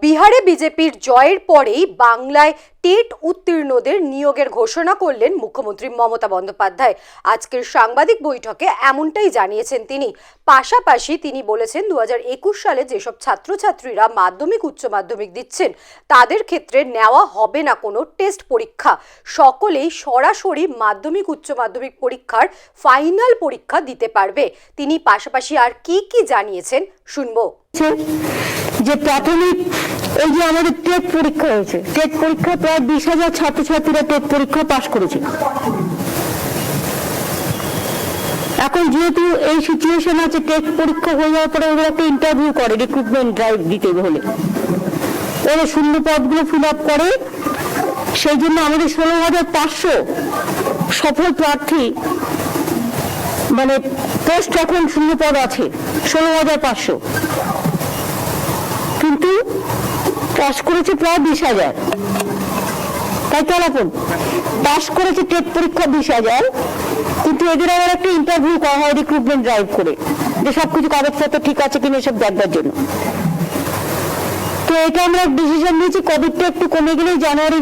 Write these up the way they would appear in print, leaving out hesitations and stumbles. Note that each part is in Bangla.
বিহারে বিজেপির জয়ের পরেই বাংলায় টেট উত্তীর্ণদের নিয়োগের ঘোষণা করলেন মুখ্যমন্ত্রী মমতা বন্দ্যোপাধ্যায়। আজকের সাংবাদিক বৈঠকে এমনটাই জানিয়েছেন তিনি। পাশাপাশি তিনি বলেছেন 2021 সালে যেসব ছাত্রছাত্রীরা মাধ্যমিক উচ্চ মাধ্যমিক দিচ্ছেন তাদের ক্ষেত্রে নেওয়া হবে না কোনো টেস্ট পরীক্ষা, সকলেই সরাসরি মাধ্যমিক উচ্চ মাধ্যমিক পরীক্ষার ফাইনাল পরীক্ষা দিতে পারবে। তিনি পাশাপাশি আর কি জানিয়েছেন শুনবো। যে প্রাথমিক এই যে আমাদের টেট পরীক্ষা হয়েছে, টেট পরীক্ষা প্রায় 20,000 ছাত্রছাত্রীরা টেট পরীক্ষা পাশ করেছে। এখন যেহেতু এই সিচুয়েশন আছে, টেট পরীক্ষা হয়ে যাওয়ার পরে ওরা একটা ইন্টারভিউ করে, রিক্রুটমেন্ট ড্রাইভ দিতে হলে ওরা শূন্য পদগুলো ফিল আপ করে। সেই জন্য আমাদের 16,500 সফল প্রার্থী, মানে পোস্ট এখন শূন্য পদ আছে 16,500, কিন্তু পাস করেছে প্রায় 20,000। তাই তো আপন পাস করেছে টেট পরীক্ষা 20,000, কিন্তু এদের আবার একটা ইন্টারভিউ করা হয় রিক্রুটমেন্ট ড্রাইভ করে, যে সবকিছু কাগজপত্র ঠিক আছে কিনা সব দেখবার জন্য। তো এটা আমরা ডিসিশন নিয়েছি, কোভিডটা একটু কমে গেলেই জানুয়ারি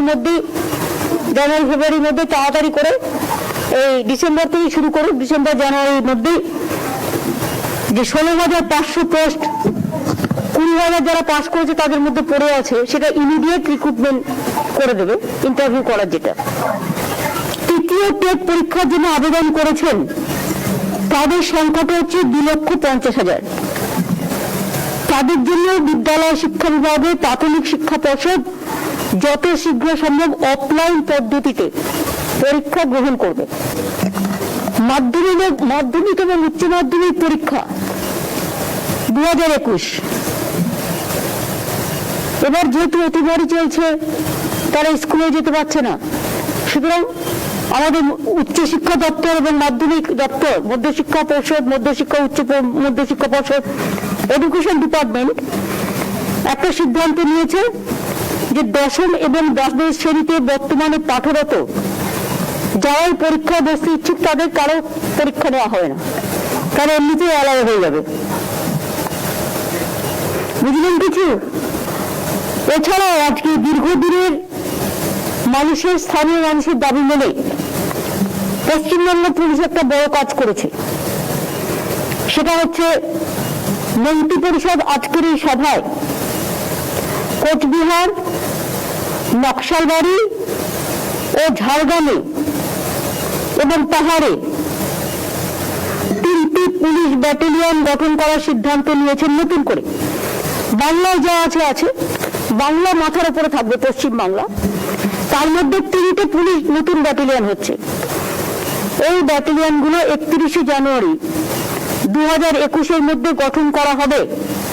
ফেব্রুয়ারির মধ্যে তাড়াতাড়ি করে, এই ডিসেম্বর থেকে শুরু করুক, ডিসেম্বর জানুয়ারির মধ্যে যে 16,500 পোস্ট 20,000 যারা পাস করেছে তাদের মধ্যে পড়ে আছে, সেটা ইমিডিয়েট রিক্রুটমেন্ট করে দেবে, ইন্টারভিউ করার। যেটা তৃতীয় টেট পরীক্ষার জন্য আবেদন করেছেন তাদের সংখ্যাটা হচ্ছে 2,50,000। তাদের জন্য বিদ্যালয় শিক্ষা বিভাগে প্রাথমিক শিক্ষা পর্ষদ যত শীঘ্র সম্ভব অফলাইন পদ্ধতিতে পরীক্ষা গ্রহণ করবে। মাধ্যমিক এবং উচ্চ মাধ্যমিক পরীক্ষা 2021 এবার যেহেতু অতিমারি চলছে, তারা স্কুলে যেতে পারছে না, সুতরাং আমাদের উচ্চশিক্ষা দপ্তর এবং মাধ্যমিক দপ্তর, মধ্যশিক্ষা পর্ষদ, মধ্যশিক্ষা পর্ষদ, এডুকেশন ডিপার্টমেন্ট একটা সিদ্ধান্ত নিয়েছে যে 10ম এবং 12ম শ্রেণীতে বর্তমানে পাঠরত যারাই পরীক্ষায় বসতে ইচ্ছুক তাদের কারো পরীক্ষা নেওয়া হবে না, কারণ এমনিতেই অ্যালাউ হয়ে যাবে। বুঝলেন কিছু? এছাড়াও আজকে দীর্ঘদিনের স্থানীয় মানুষের দাবি মেনে পশ্চিমবঙ্গ পুলিশ একটা বড় কাজ করেছে। সেটা হচ্ছে মন্ত্রী পরিষদ আজকের এই সভায় কোচবিহার, নকশালবাড়ি ও ঝাড়গ্রামে এবং পাহাড়ে 3টি পুলিশ ব্যাটালিয়ন গঠন করার সিদ্ধান্ত নিয়েছেন নতুন করে। বাংলায় যা আছে, বাংলা মাথার উপরে থাকবে পশ্চিমবাংলা, তার মধ্যে 3টে পুলিশ নতুন ব্যাটালিয়ন হচ্ছে। এই ব্যাটালিয়নগুলো 31শে জানুয়ারি 2021-এর মধ্যে গঠন করা হবে।